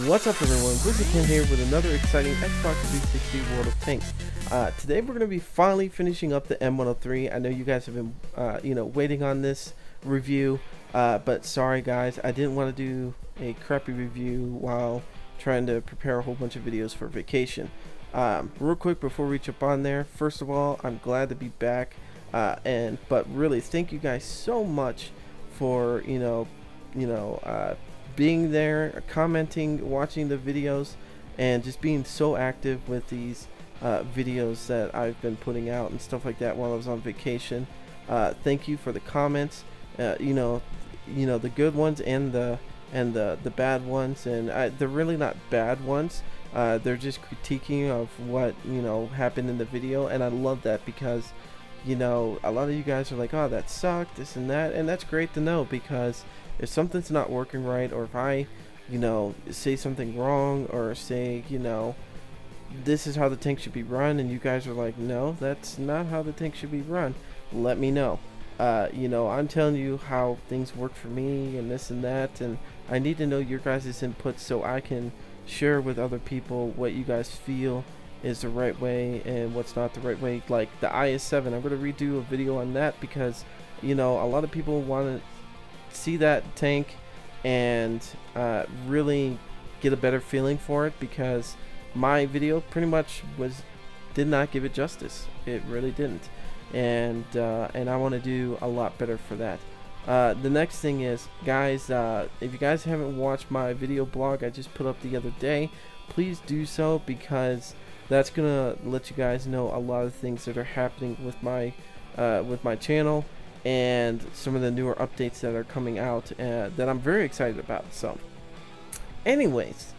What's up everyone, WizardKen here with another exciting Xbox 360 World of Tanks. Today we're going to be finally finishing up the M103. I know you guys have been waiting on this review, but sorry guys, I didn't want to do a crappy review while trying to prepare a whole bunch of videos for vacation. Real quick before we jump on there, first of all, I'm glad to be back, but really thank you guys so much for being there, commenting, watching the videos, and just being so active with these videos that I've been putting out and stuff like that while I was on vacation. Thank you for the comments, the good ones and the bad ones, and they're really not bad ones. They're just critiquing of what happened in the video, and I love that because a lot of you guys are like, oh, that sucked, this and that, and that's great to know, because if something's not working right, or if I say something wrong, or say this is how the tank should be run, and you guys are like, no, that's not how the tank should be run, let me know. I'm telling you how things work for me and this and that, and I need to know your guys' input so I can share with other people what you guys feel is the right way and what's not the right way. Like the IS-7, I'm going to redo a video on that because a lot of people want to see that tank and really get a better feeling for it, because my video pretty much did not give it justice. It really didn't, and I want to do a lot better for that. The next thing is, guys, if you guys haven't watched my video blog I just put up the other day, please do so, because that's gonna let you guys know a lot of things that are happening with my channel, and some of the newer updates that are coming out that I'm very excited about. So anyways,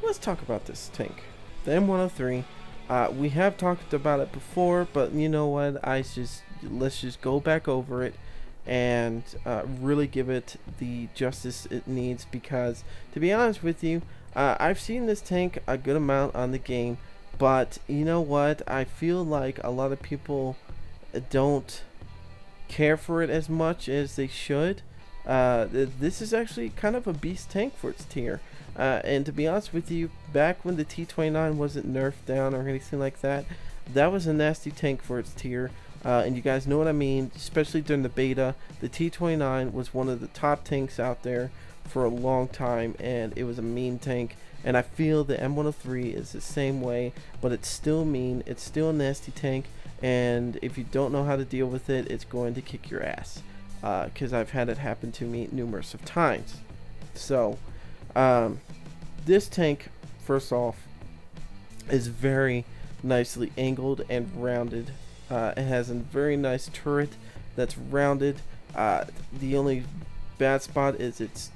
let's talk about this tank, the M103. We have talked about it before, but you know what, let's just go back over it and really give it the justice it needs, because to be honest with you, I've seen this tank a good amount on the game, but you know what, I feel like a lot of people don't care for it as much as they should. This is actually kind of a beast tank for its tier, and to be honest with you, back when the T29 wasn't nerfed down or anything like that, that was a nasty tank for its tier. And you guys know what I mean, especially during the beta. The T29 was one of the top tanks out there for a long time, and it was a mean tank, and I feel the M103 is the same way, but it's still mean, it's still a nasty tank, and if you don't know how to deal with it, it's going to kick your ass, because I've had it happen to me numerous of times. So this tank, first off, is very nicely angled and rounded. It has a very nice turret that's rounded. The only bad spot is its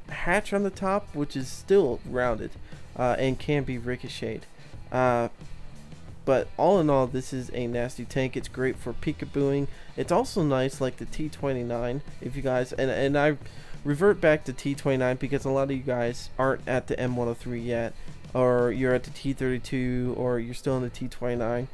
hatch on the top, which is still rounded and can be ricocheted. But all in all, this is a nasty tank. It's great for peekabooing. It's also nice like the T29. If you guys, and I revert back to T29 because a lot of you guys aren't at the M103 yet, or you're at the T32, or you're still in the T29.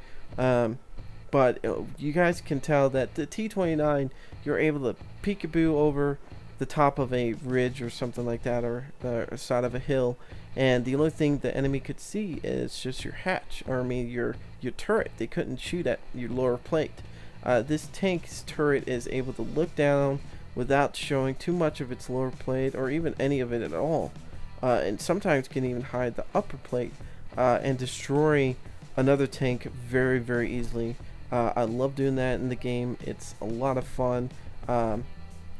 But you guys can tell that the T29, you're able to peekaboo over the top of a ridge or something like that, or the side of a hill, and the only thing the enemy could see is just your hatch, or I mean your turret. They couldn't shoot at your lower plate. This tank's turret is able to look down without showing too much of its lower plate, or even any of it at all, and sometimes can even hide the upper plate and destroy another tank very, very easily. I love doing that in the game. It's a lot of fun,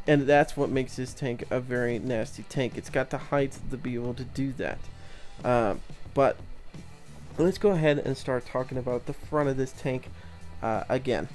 and that's what makes this tank a very nasty tank. It's got the height to be able to do that. But let's go ahead and start talking about the front of this tank again.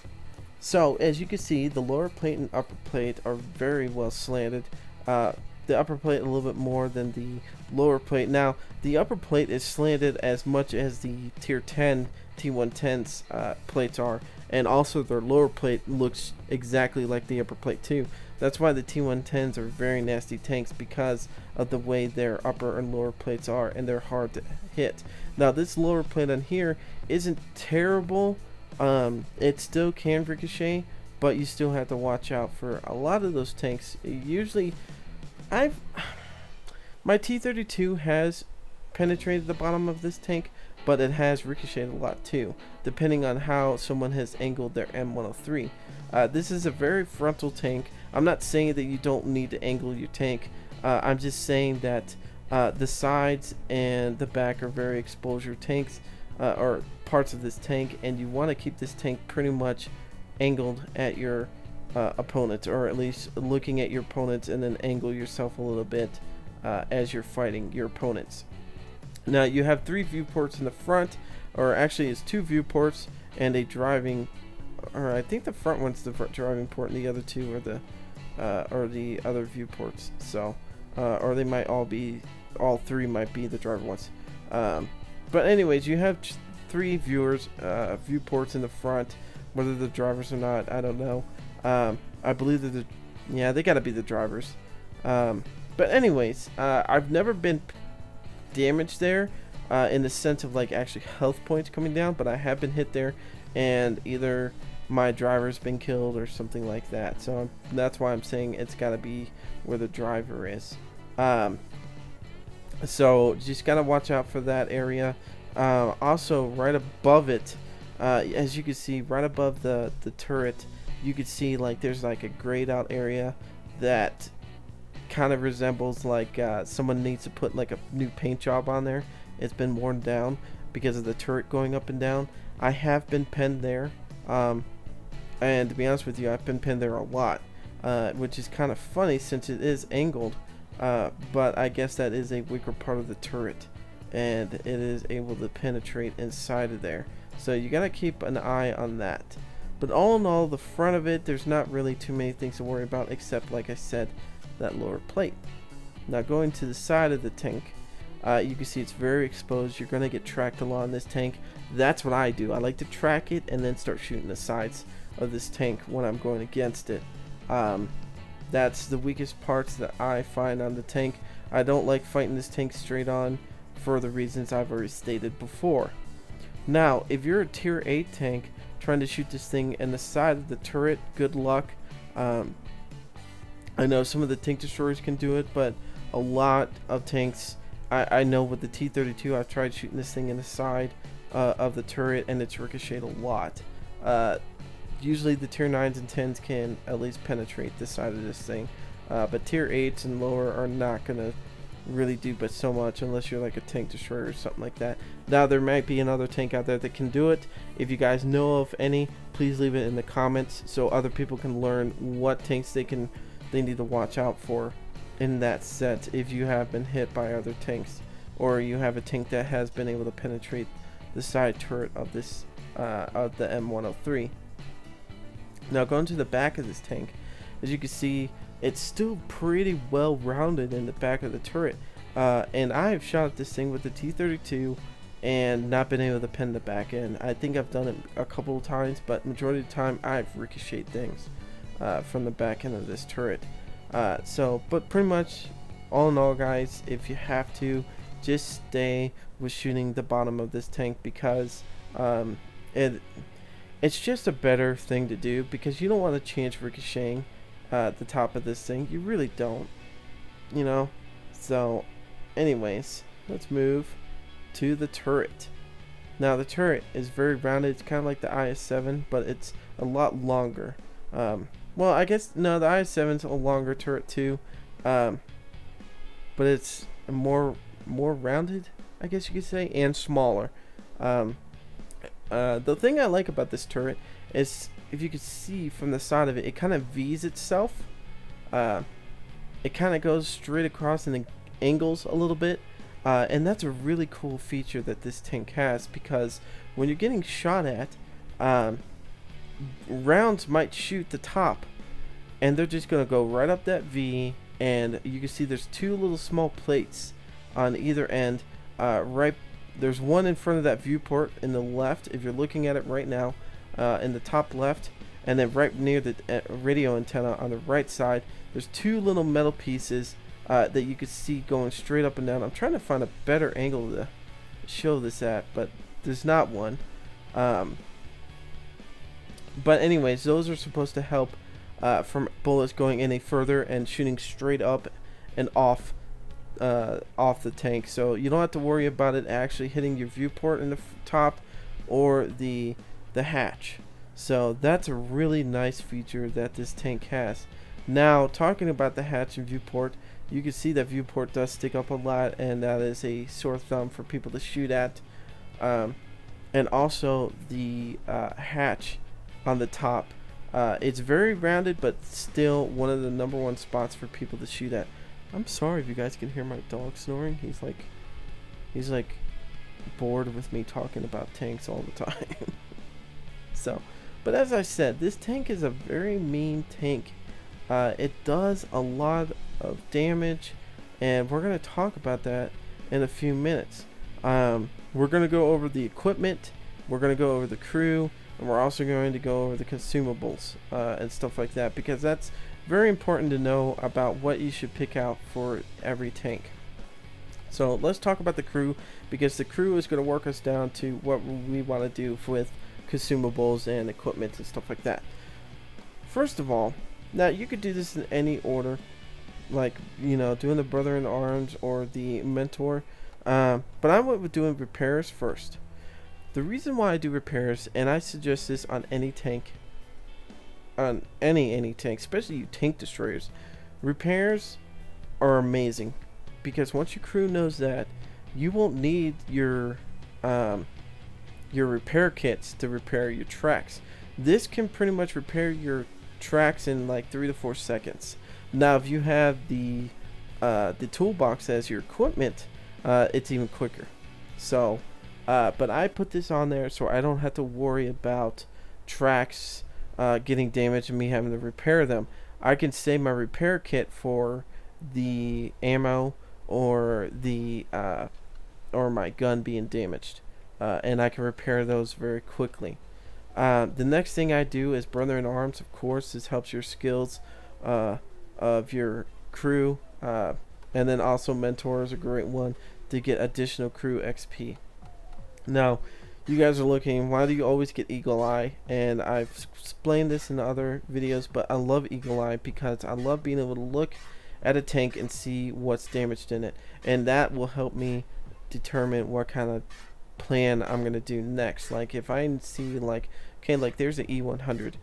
So as you can see, the lower plate and upper plate are very well slanted. The upper plate a little bit more than the lower plate. Now the upper plate is slanted as much as the tier 10 T110's plates are, and also their lower plate looks exactly like the upper plate too. That's why the T110s are very nasty tanks, because of the way their upper and lower plates are, and they're hard to hit. Now this lower plate on here isn't terrible. It still can ricochet, but you still have to watch out for a lot of those tanks. Usually my T32 has penetrated the bottom of this tank, but it has ricocheted a lot too, depending on how someone has angled their M103. This is a very frontal tank. I'm not saying that you don't need to angle your tank. I'm just saying that the sides and the back are very exposure tanks, or parts of this tank, and you want to keep this tank pretty much angled at your opponent, or at least looking at your opponents, and then angle yourself a little bit as you're fighting your opponents. Now you have 3 viewports in the front, or actually it's 2 viewports and a driving, or I think the front one's the driving port and the other 2 are the other viewports. So or they might all 3 might be the driver ones. But anyways, you have 3 viewports in the front. Whether the drivers or not, I don't know. I believe that they gotta be the drivers. But anyways, I've never been damaged there in the sense of like actually health points coming down, but I have been hit there, and either my driver's been killed or something like that. So that's why I'm saying it's gotta be where the driver is. So just gotta watch out for that area. Also, right above it, as you can see, right above the turret, you can see like there's like a grayed out area that kind of resembles like someone needs to put like a new paint job on there. It's been worn down because of the turret going up and down. I have been pinned there, and to be honest with you, I've been pinned there a lot, which is kind of funny since it is angled, but I guess that is a weaker part of the turret, and it is able to penetrate inside of there. So you gotta keep an eye on that. But all in all, the front of it, there's not really too many things to worry about, except like I said, that lower plate. Now going to the side of the tank, you can see it's very exposed. You're gonna get tracked a lot in this tank. That's what I do. I like to track it and then start shooting the sides of this tank when I'm going against it. That's the weakest parts that I find on the tank. I don't like fighting this tank straight on for the reasons I've already stated before. Now, if you're a tier 8 tank trying to shoot this thing in the side of the turret, good luck. I know some of the tank destroyers can do it, but a lot of tanks, I know with the T-32, I've tried shooting this thing in the side of the turret, and it's ricocheted a lot. Usually the tier 9s and 10s can at least penetrate this side of this thing, but tier 8s and lower are not going to really do but so much unless you're like a tank destroyer or something like that. Now there might be another tank out there that can do it. If you guys know of any, please leave it in the comments so other people can learn what tanks they need to watch out for in that set if you have been hit by other tanks, or you have a tank that has been able to penetrate the side turret of this of the M103. Now going to the back of this tank, as you can see, it's still pretty well rounded in the back of the turret, and I have shot at this thing with the T-32 and not been able to pin the back end. I think I've done it a couple of times, but majority of the time I've ricocheted things from the back end of this turret. But pretty much all in all, guys, if you have to, just stay with shooting the bottom of this tank, because it's just a better thing to do, because you don't want to chance ricocheting the top of this thing. You really don't, you know. So anyways, let's move to the turret. Now the turret is very rounded. It's kind of like the IS-7, but it's a lot longer. Well, I guess no, the IS-7's a longer turret too, but it's more rounded, I guess you could say, and smaller. The thing I like about this turret is, if you could see from the side of it, it kind of V's itself. It kind of goes straight across and then angles a little bit, and that's a really cool feature that this tank has, because when you're getting shot at, rounds might shoot the top, and they're just gonna go right up that V, and you can see there's 2 little small plates on either end. There's one in front of that viewport in the left, if you're looking at it right now, in the top left, and then right near the radio antenna on the right side, there's 2 little metal pieces that you can see going straight up and down. I'm trying to find a better angle to show this at, but there's not one. But anyways, those are supposed to help from bullets going any further and shooting straight up and off off the tank, so you don't have to worry about it actually hitting your viewport in the top or the hatch. So that's a really nice feature that this tank has. Now, talking about the hatch and viewport, you can see that viewport does stick up a lot, and that is a sore thumb for people to shoot at. And also the hatch on the top, it's very rounded, but still one of the #1 spots for people to shoot at. I'm sorry if you guys can hear my dog snoring. He's like bored with me talking about tanks all the time. So, but as I said, this tank is a very mean tank. It does a lot of damage, and we're going to talk about that in a few minutes. We're going to go over the equipment, we're going to go over the crew, and we're also going to go over the consumables and stuff like that, because that's very important to know about what you should pick out for every tank. So let's talk about the crew, because the crew is going to work us down to what we want to do with consumables and equipment and stuff like that. First of all, now you could do this in any order, like, you know, doing the brother in arms or the mentor, but I went with doing repairs first. The reason why I do repairs, and I suggest this on any tank, on any tank, especially you tank destroyers, repairs are amazing, because once your crew knows that, you won't need your repair kits to repair your tracks. This can pretty much repair your tracks in like 3 to 4 seconds. Now if you have the toolbox as your equipment, it's even quicker. So but I put this on there so I don't have to worry about tracks getting damaged and me having to repair them. I can save my repair kit for the ammo or the or my gun being damaged, and I can repair those very quickly. The next thing I do is brother in arms. Of course, this helps your skills of your crew, and then also mentor is a great one to get additional crew XP. Now, you guys are looking, why do you always get Eagle Eye? And I've explained this in other videos, but I love Eagle Eye because I love being able to look at a tank and see what's damaged in it, and that will help me determine what kind of plan I'm gonna do next. Like if I see like, okay, like there's an E100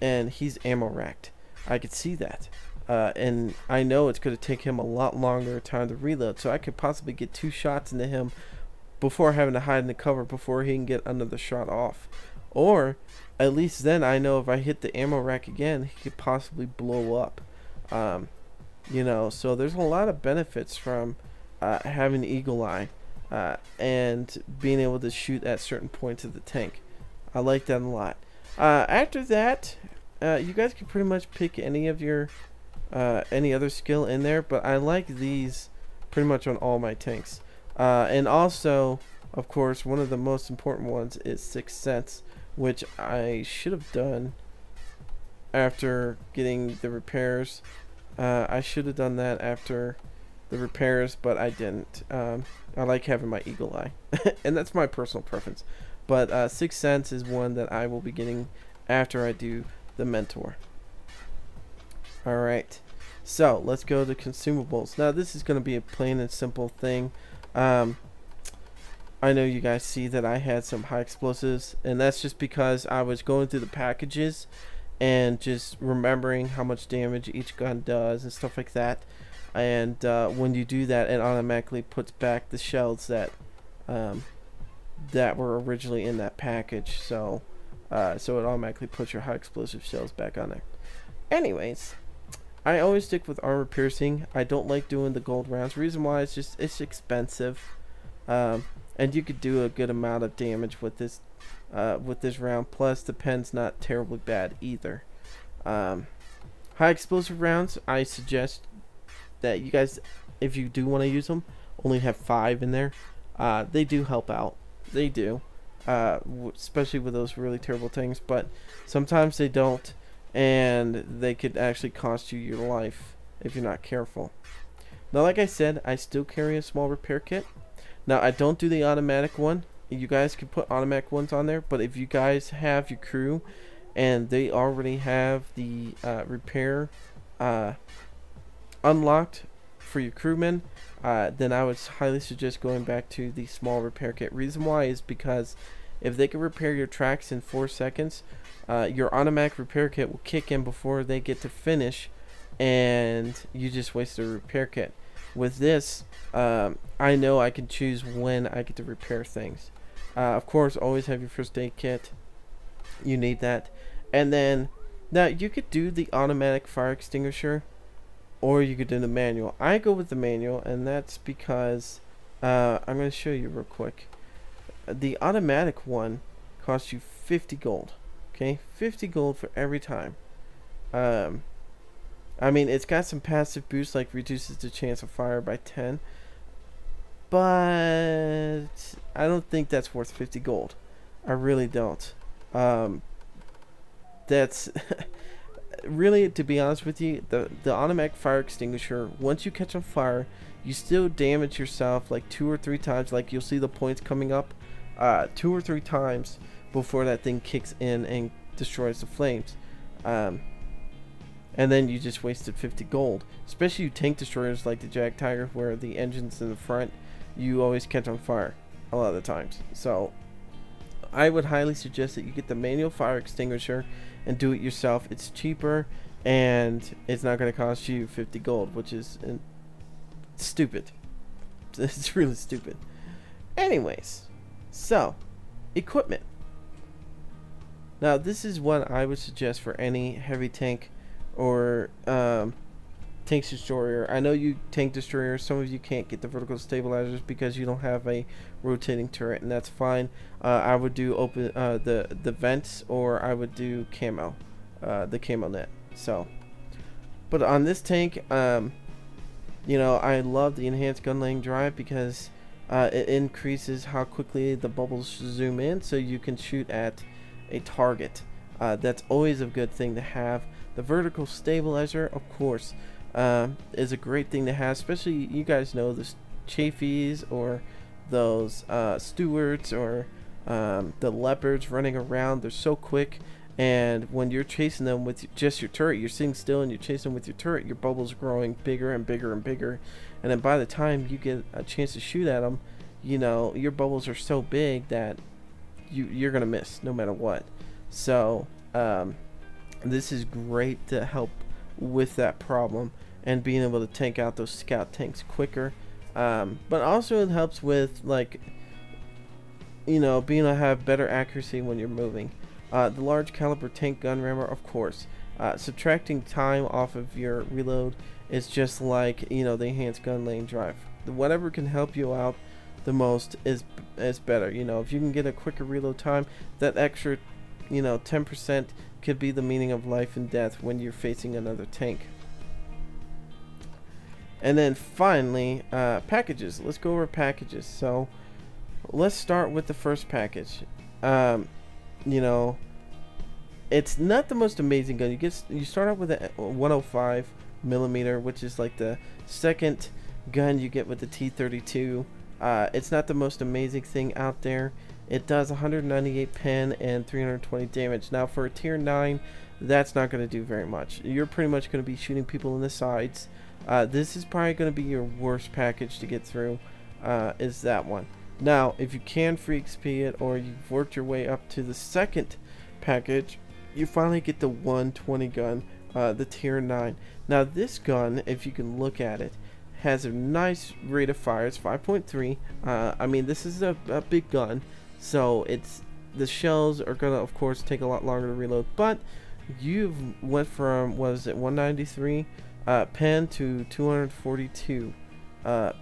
and he's ammo racked, I could see that, and I know it's gonna take him a lot longer time to reload, so I could possibly get 2 shots into him before having to hide in the cover before he can get another shot off. Or at least then I know if I hit the ammo rack again, he could possibly blow up. You know, so there's a lot of benefits from having Eagle Eye and being able to shoot at certain points of the tank. I like that a lot. After that, you guys can pretty much pick any of your any other skill in there, but I like these pretty much on all my tanks. And also, of course, one of the most important ones is Sixth Sense, which I should have done after getting the repairs. I should have done that after the repairs, but I didn't. I like having my Eagle Eye, and that's my personal preference. But Sixth Sense is one that I will be getting after I do the mentor. Alright, so let's go to consumables. Now this is going to be a plain and simple thing. I know you guys see that I had some high explosives, and that's just because I was going through the packages and just remembering how much damage each gun does and stuff like that. And when you do that, it automatically puts back the shells that that were originally in that package. So so it automatically puts your high explosive shells back on there. Anyways, I always stick with armor piercing. I don't like doing the gold rounds. Reason why, it's expensive, and you could do a good amount of damage with this round. Plus the pen's not terribly bad either. High explosive rounds, I suggest that you guys, if you do want to use them, only have 5 in there. They do help out. They do, especially with those really terrible things. But sometimes they don't, and they could actually cost you your life if you're not careful. Now, like I said, I still carry a small repair kit. Now, I don't do the automatic one. You guys can put automatic ones on there, but if you guys have your crew and they already have the repair unlocked for your crewmen, then I would highly suggest going back to the small repair kit. Reason why is because if they can repair your tracks in 4 seconds, your automatic repair kit will kick in before they get to finish, and you just wasted a repair kit. With this, I know I can choose when I get to repair things. Of course, always have your first aid kit. You need that. And then, now you could do the automatic fire extinguisher, or you could do the manual. I go with the manual, and that's because I'm going to show you real quick. The automatic one costs you 50 gold. Okay, 50 gold for every time. I mean, it's got some passive boosts, like reduces the chance of fire by 10, but I don't think that's worth 50 gold. I really don't. That's really, to be honest with you, the automatic fire extinguisher, once you catch on fire, you still damage yourself like 2 or 3 times. Like, you'll see the points coming up 2 or 3 times before that thing kicks in and destroys the flames. And then you just wasted 50 gold. Especially you tank destroyers like the Jag Tiger, where the engine's in the front, you always catch on fire a lot of the times. So I would highly suggest that you get the manual fire extinguisher and do it yourself. It's cheaper, and it's not going to cost you 50 gold, which is stupid. It's really stupid. Anyways, so equipment. Now this is what I would suggest for any heavy tank or tank destroyer. I know you tank destroyers, some of you can't get the vertical stabilizers because you don't have a rotating turret, and that's fine. I would do open the vents, or I would do camo, the camo net. So, but on this tank, you know, I love the enhanced gun laying drive because it increases how quickly the bubbles zoom in, so you can shoot at a target. That's always a good thing to have. The vertical stabilizer, of course, is a great thing to have, especially, you guys know, the chafies or those stewards or the leopards running around. They're so quick, and when you're chasing them with just your turret, you're sitting still and you're chasing them with your turret, your bubbles are growing bigger and bigger and bigger, and then by the time you get a chance to shoot at them, you know, your bubbles are so big that you're gonna miss no matter what. So this is great to help with that problem and being able to tank out those scout tanks quicker, but also it helps with, like, you know, being able to have better accuracy when you're moving. The large caliber tank gun rammer, of course, subtracting time off of your reload is just like, you know, the enhanced gun lane drive. Whatever can help you out the most is better. You know, if you can get a quicker reload time, that extra, you know, 10% could be the meaning of life and death when you're facing another tank. And then finally, packages. Let's go over packages. So let's start with the first package. You know, it's not the most amazing gun. You start out with a 105 millimeter, which is like the second gun you get with the T32. It's not the most amazing thing out there. It does 198 pen and 320 damage. Now for a tier 9, that's not going to do very much. You're pretty much going to be shooting people in the sides. This is probably going to be your worst package to get through, is that one. Now, if you can free XP it, or you've worked your way up to the second package, you finally get the 120 gun, the tier 9. Now this gun, if you can look at it, has a nice rate of fire. It's 5.3. I mean, this is a big gun, so the shells are gonna, of course, take a lot longer to reload. But you've went from, what is it, 193 pen to 242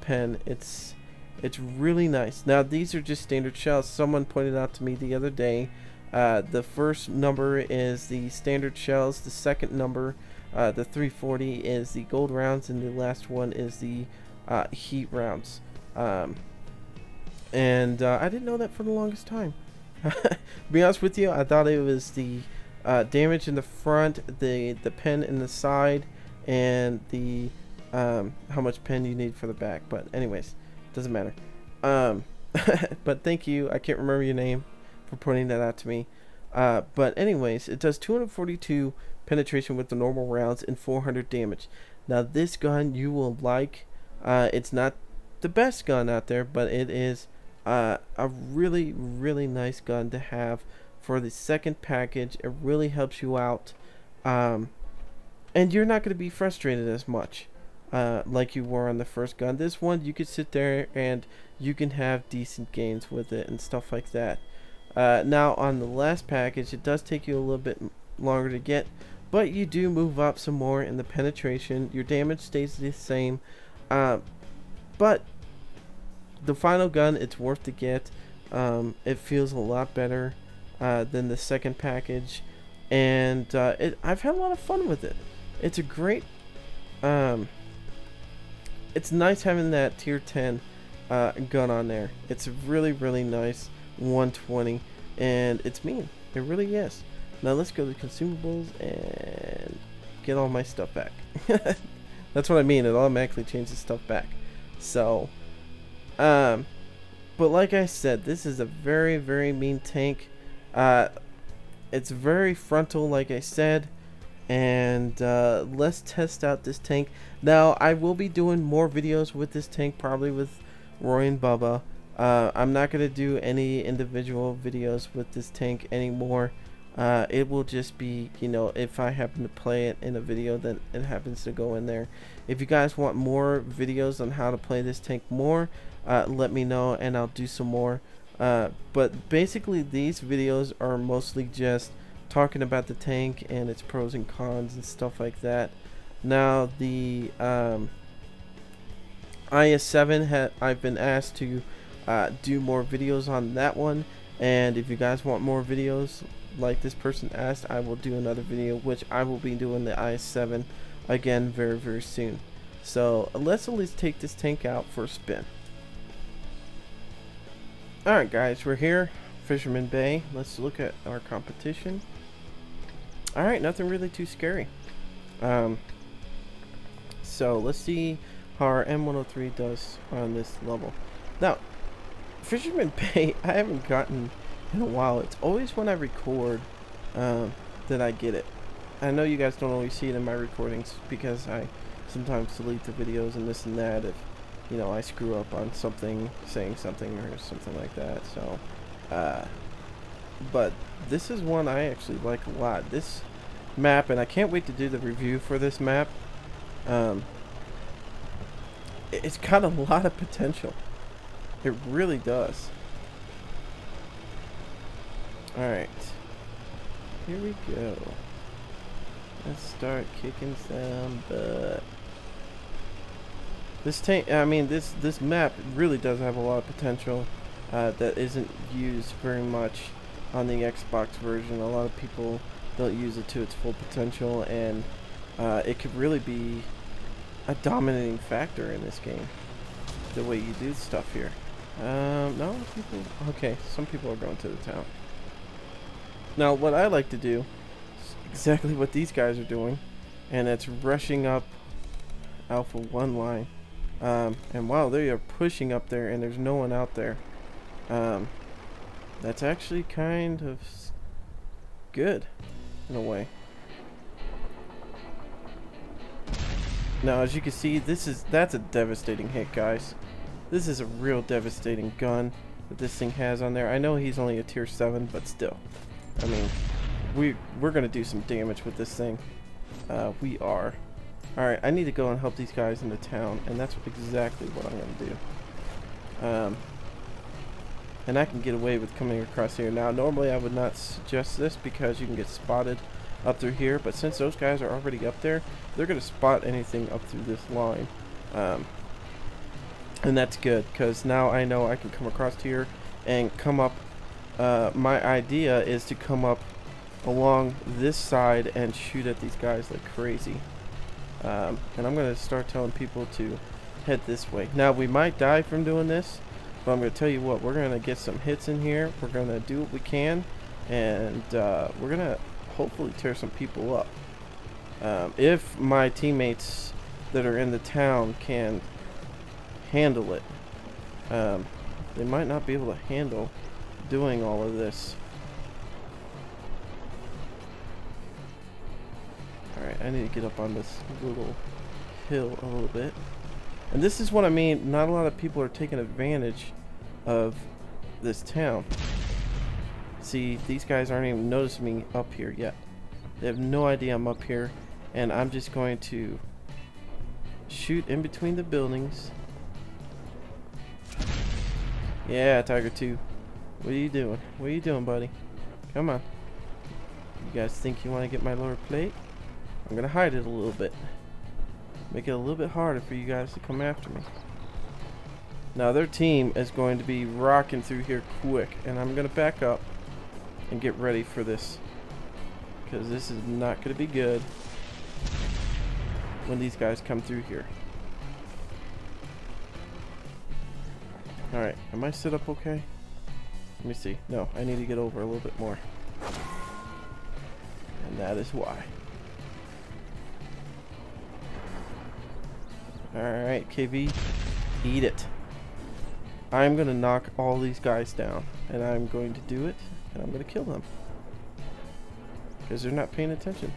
pen. It's really nice. Now these are just standard shells. Someone pointed out to me the other day, the first number is the standard shells, the second number, the 340, is the gold rounds, and the last one is the heat rounds. And I didn't know that for the longest time. To be honest with you, I thought it was the damage in the front, the pen in the side, and the how much pen you need for the back. But anyways, doesn't matter. But thank you, I can't remember your name, for pointing that out to me. But anyways, it does 242 penetration with the normal rounds and 400 damage. Now this gun you will like It's not the best gun out there, but it is a really, really nice gun to have for the second package. It really helps you out, and you're not going to be frustrated as much like you were on the first gun. This one, you could sit there and you can have decent gains with it and stuff like that. Now on the last package, it does take you a little bit longer to get, but you do move up some more in the penetration. Your damage stays the same, but the final gun, it's worth to get. It feels a lot better than the second package, and I've had a lot of fun with it. It's a great, it's nice having that tier 10 gun on there. It's really, really nice 120, and it's mean. It really is. Now let's go to consumables and get all my stuff back. That's what I mean. It automatically changes stuff back. So, but like I said, this is a very, very mean tank. It's very frontal, like I said, and let's test out this tank. Now I will be doing more videos with this tank, probably with Roy and Bubba. I'm not going to do any individual videos with this tank anymore. It will just be, you know, if I happen to play it in a video, then it happens to go in there. If you guys want more videos on how to play this tank more, let me know and I'll do some more. But basically these videos are mostly just talking about the tank and its pros and cons and stuff like that. Now the IS-7, I've been asked to do more videos on that one, and if you guys want more videos like this person asked, I will do another video, which I will be doing the IS-7 again very, very soon. So let's at least take this tank out for a spin. Alright guys, we're here, Fisherman Bay. Let's look at our competition. Alright, nothing really too scary. So let's see how our M103 does on this level. Now, Fisherman Bay, I haven't gotten in a while. It's always when I record that I get it. I know you guys don't always see it in my recordings because I sometimes delete the videos and this and that if, you know, I screw up on something, saying something or something like that. So, but this is one I actually like a lot. This map, and I can't wait to do the review for this map. It's got a lot of potential. It really does. Alright. Here we go. Let's start kicking some butt. This tank, I mean, this map really does have a lot of potential that isn't used very much on the Xbox version. A lot of people don't use it to its full potential, and it could really be a dominating factor in this game, the way you do stuff here. No people. Okay, some people are going to the town. Now, what I like to do is exactly what these guys are doing, and it's rushing up Alpha 1 line. And wow, they are pushing up there, and there's no one out there. That's actually kind of good in a way. Now, as you can see, that's a devastating hit, guys. This is a real devastating gun that this thing has on there. I know he's only a tier 7, but still. I mean, we're gonna do some damage with this thing. We are. Alright, I need to go and help these guys in the town, and that's exactly what I'm gonna do. And I can get away with coming across here. Now, normally I would not suggest this because you can get spotted up through here, but since those guys are already up there, they're gonna spot anything up through this line. And that's good, because now I know I can come across here and come up. My idea is to come up along this side and shoot at these guys like crazy. And I'm going to start telling people to head this way. Now, we might die from doing this, but I'm going to tell you what, we're going to get some hits in here. We're going to do what we can, and we're going to hopefully tear some people up. If my teammates that are in the town can handle it, they might not be able to handle doing all of this. Alright, I need to get up on this little hill a little bit. And this is what I mean, not a lot of people are taking advantage of this town. See, these guys aren't even noticing me up here yet. They have no idea I'm up here, and I'm just going to shoot in between the buildings. Yeah, Tiger 2. What are you doing? What are you doing, buddy? Come on. You guys think you want to get my lower plate? I'm going to hide it a little bit. Make it a little bit harder for you guys to come after me. Now their team is going to be rocking through here quick, and I'm going to back up and get ready for this, because this is not going to be good when these guys come through here. Alright, am I set up okay? Let me see. No, I need to get over a little bit more. And that is why. Alright, KV, eat it. I'm going to knock all these guys down, and I'm going to do it, and I'm going to kill them. Because they're not paying attention.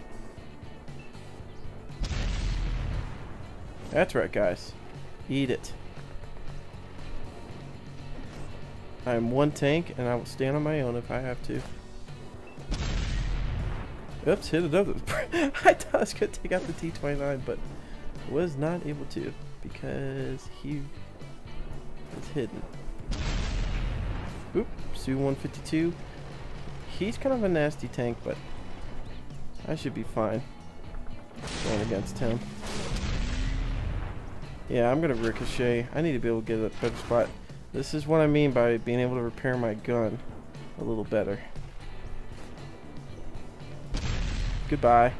That's right, guys. Eat it. I'm one tank, and I will stand on my own if I have to. Oops, hit another. I thought I was going to take out the T-29, but was not able to because he was hidden. Oop, Su-152. He's kind of a nasty tank, but I should be fine going against him. Yeah, I'm gonna ricochet. I need to be able to get a better spot. This is what I mean by being able to repair my gun a little better. Goodbye.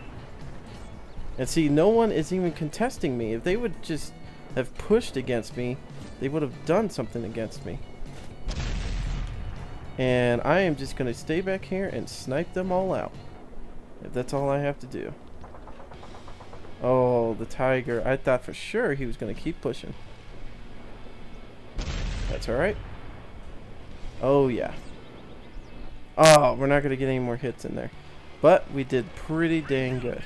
And see, no one is even contesting me. If they would just have pushed against me, they would have done something against me. And I am just going to stay back here and snipe them all out. If that's all I have to do. Oh, the Tiger. I thought for sure he was going to keep pushing. That's alright. Oh, yeah. Oh, we're not going to get any more hits in there. But we did pretty dang good.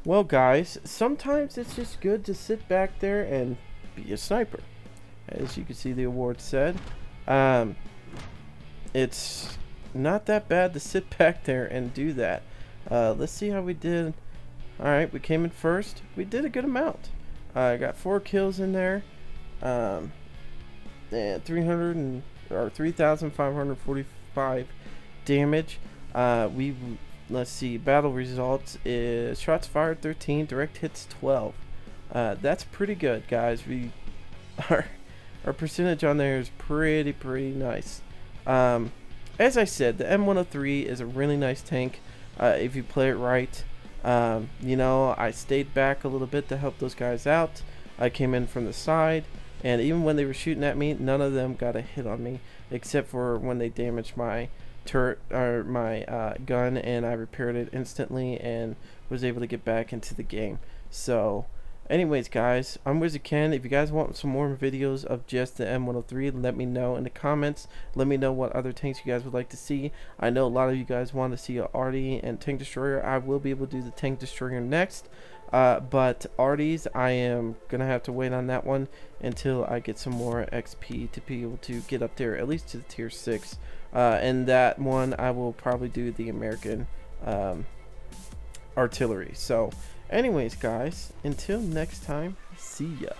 Well, guys, sometimes it's just good to sit back there and be a sniper. As you can see, the award said. It's not that bad to sit back there and do that. Let's see how we did. Alright, we came in first. We did a good amount. I got 4 kills in there. And 3,545 damage. Let's see, battle results is shots fired 13, direct hits 12. That's pretty good, guys. Our percentage on there is pretty nice. As I said, the M103 is a really nice tank if you play it right. You know, I stayed back a little bit to help those guys out. I came in from the side, and even when they were shooting at me, none of them got a hit on me, except for when they damaged my turret or my gun, and I repaired it instantly and was able to get back into the game. So anyways, guys, I'm WizardKen. If you guys want some more videos of just the M103, let me know in the comments. Let me know what other tanks you guys would like to see. I know a lot of you guys want to see a Arty and Tank Destroyer. I will be able to do the Tank Destroyer next. But Arties, I am gonna have to wait on that one until I get some more XP to be able to get up there, at least to the tier 6. And that one I will probably do the American artillery. So anyways, guys, until next time, see ya.